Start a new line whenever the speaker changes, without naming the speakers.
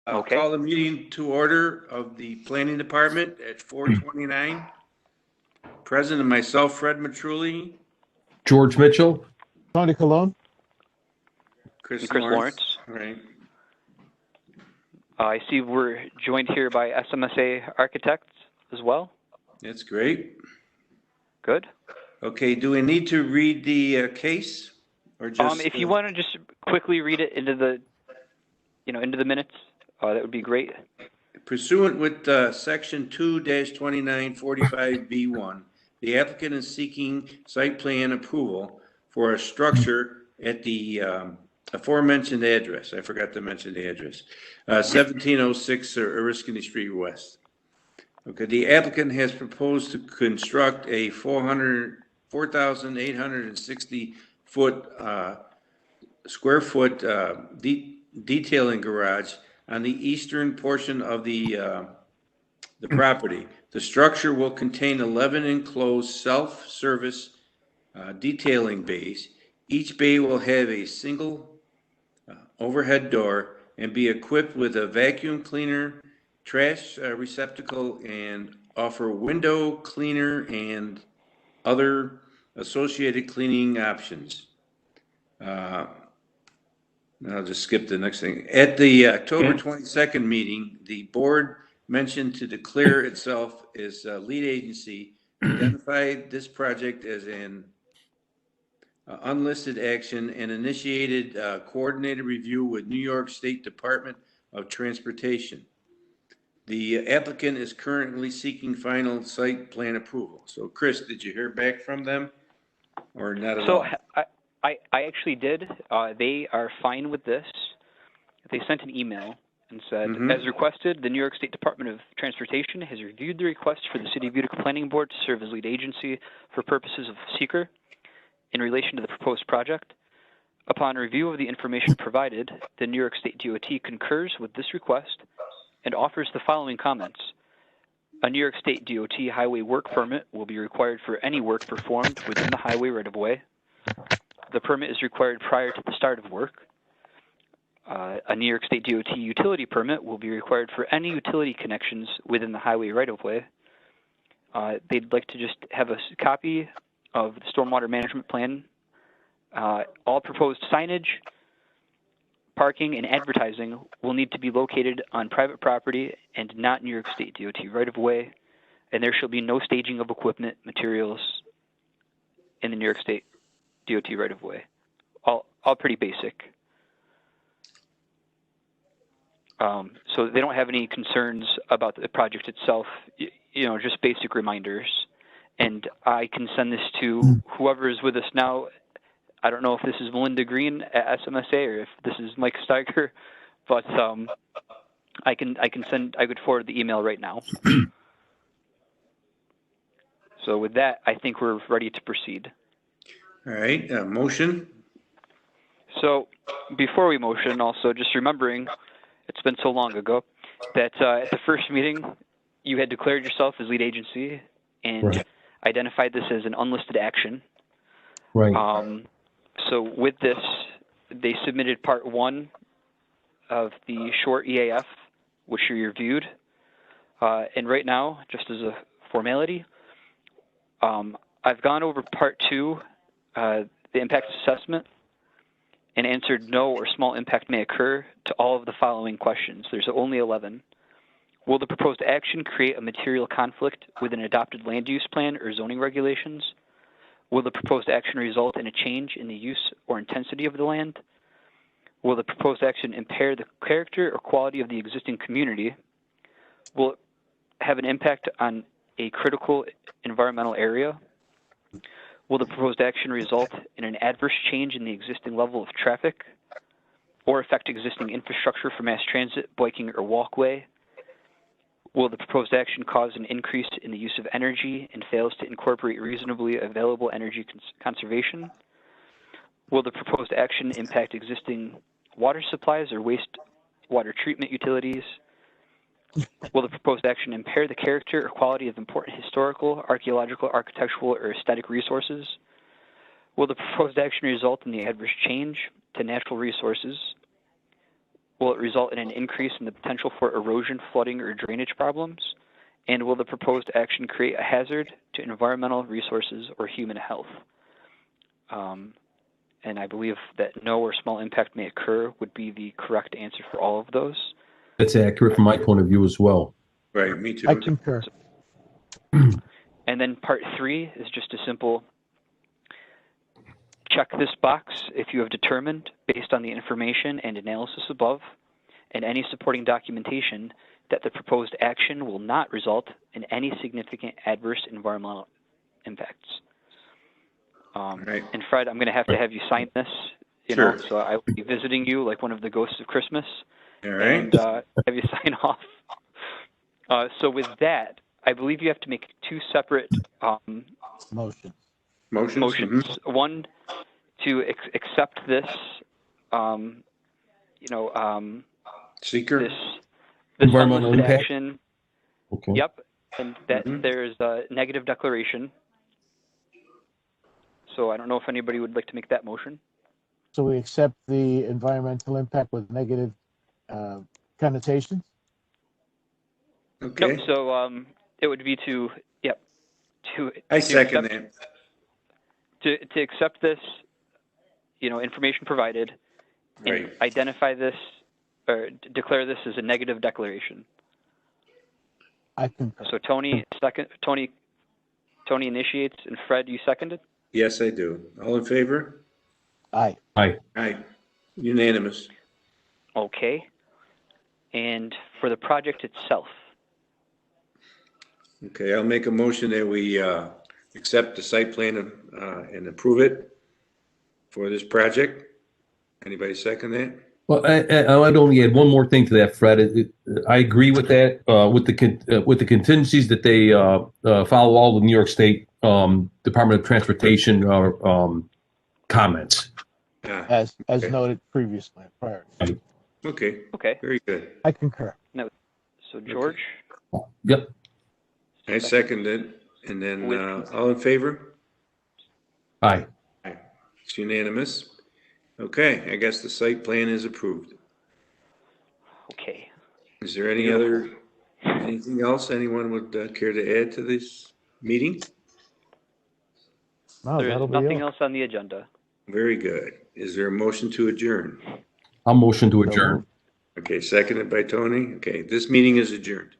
I'll
Okay.
call the meeting to order of the Planning Department at 4:29. Present and myself, Fred Matrulli,
George Mitchell.
Tony Colon.
Chris
And Chris
Lawrence.
Lawrence.
Right.
I see we're joined here by SMSA architects as well.
That's great.
Good.
Okay, do we need to read the case or just?
If you want to just quickly read it into the, into the minutes, that would be great.
Pursuant with Section 2-2945B1, the applicant is seeking site plan approval for a structure at the aforementioned address. I forgot to mention the address. 1706 Oriskany Street West. Okay, the applicant has proposed to construct a 4,860 square foot detailing garage on the eastern portion of the property. The structure will contain 11 enclosed self-service detailing bays. Each bay will have a single overhead door and be equipped with a vacuum cleaner, trash receptacle, and offer window cleaner and other associated cleaning options. I'll just skip the next thing. At the October 22nd meeting, the board mentioned to declare itself as a lead agency, identified this project as an unlisted action, and initiated coordinated review with New York State Department of Transportation. The applicant is currently seeking final site plan approval. So, Chris, did you hear back from them or not at all?
So I actually did. They are fine with this. They sent an email and said, as requested, the New York State Department of Transportation has reviewed the request for the City of Utica Planning Board to serve as lead agency for purposes of seeker in relation to the proposed project. Upon review of the information provided, the New York State DOT concurs with this request and offers the following comments. A New York State DOT highway work permit will be required for any work performed within the highway right-of-way. The permit is required prior to the start of work. A New York State DOT utility permit will be required for any utility connections within the highway right-of-way. They'd like to just have a copy of the stormwater management plan. All proposed signage, parking, and advertising will need to be located on private property and not New York State DOT right-of-way, and there shall be no staging of equipment, materials in the New York State DOT right-of-way. All pretty basic. So they don't have any concerns about the project itself, just basic reminders. And I can send this to whoever is with us now. I don't know if this is Melinda Green at SMSA or if this is Mike Steiger, but I could forward the email right now. So with that, I think we're ready to proceed.
All right, motion.
So before we motion, also just remembering, it's been so long ago, that at the first meeting, you had declared yourself as lead agency and identified this as an unlisted action.
Right.
So with this, they submitted part 1 of the short EAF, which you reviewed. And right now, just as a formality, I've gone over part 2, the impact assessment, and answered no or small impact may occur to all of the following questions. There's only 11. Will the proposed action create a material conflict with an adopted land use plan or zoning regulations? Will the proposed action result in a change in the use or intensity of the land? Will the proposed action impair the character or quality of the existing community? Will it have an impact on a critical environmental area? Will the proposed action result in an adverse change in the existing level of traffic or affect existing infrastructure for mass transit, biking, or walkway? Will the proposed action cause an increase in the use of energy and fails to incorporate reasonably available energy conservation? Will the proposed action impact existing water supplies or wastewater treatment utilities? Will the proposed action impair the character or quality of important historical, archaeological, architectural, or aesthetic resources? Will the proposed action result in the adverse change to natural resources? Will it result in an increase in the potential for erosion, flooding, or drainage problems? And will the proposed action create a hazard to environmental resources or human health? And I believe that no or small impact may occur would be the correct answer for all of those.
That's accurate from my point of view as well.
Right, me too.
I concur.
And then part 3 is just a simple check this box if you have determined, based on the information and analysis above, and any supporting documentation, that the proposed action will not result in any significant adverse environmental impacts.
Right.
And Fred, I'm going to have you sign this, you
Sure.
know, so I will be visiting you like one of the ghosts of Christmas,
All right.
and have you sign off. So with that, I believe you have to make 2 separate
Motion.
Motions?
motions.
Mhm.
One, to accept this,
Seeker?
this
Environmental
unlisted
impact?
action.
Okay.
Yep, and that
Mhm.
there's a negative declaration. So I don't know if anybody would like to make that motion.
So we accept the environmental impact with negative connotations?
Okay.
No, so it would be to
I
to
second
accept,
that.
to accept this, information provided, and
Right.
identify this or declare this as a negative declaration.
I concur.
So Tony initiates, and Fred, you seconded?
Yes, I do. All in favor?
Aye.
Aye.
Aye. Unanimous.
Okay. And for the project itself,
Okay, I'll make a motion that we accept the site plan and approve it for this project. Anybody second that?
Well, I'd only add one more thing to that, Fred. I agree with that, with the contingencies that they follow all the New York State Department of Transportation comments.
Ah,
As
Okay.
noted previously, prior.
Okay,
okay.
very good.
I concur.
So George,
Yep.
I second it. And then all in favor?
Aye.
Aye. It's unanimous. Okay, I guess the site plan is approved.
okay.
Is there anything else anyone would care to add to this meeting?
No,
There's
that'll be
nothing
all.
else on the agenda.
Very good. Is there a motion to adjourn?
I'll motion to adjourn.
Okay, seconded by Tony. Okay, this meeting is adjourned.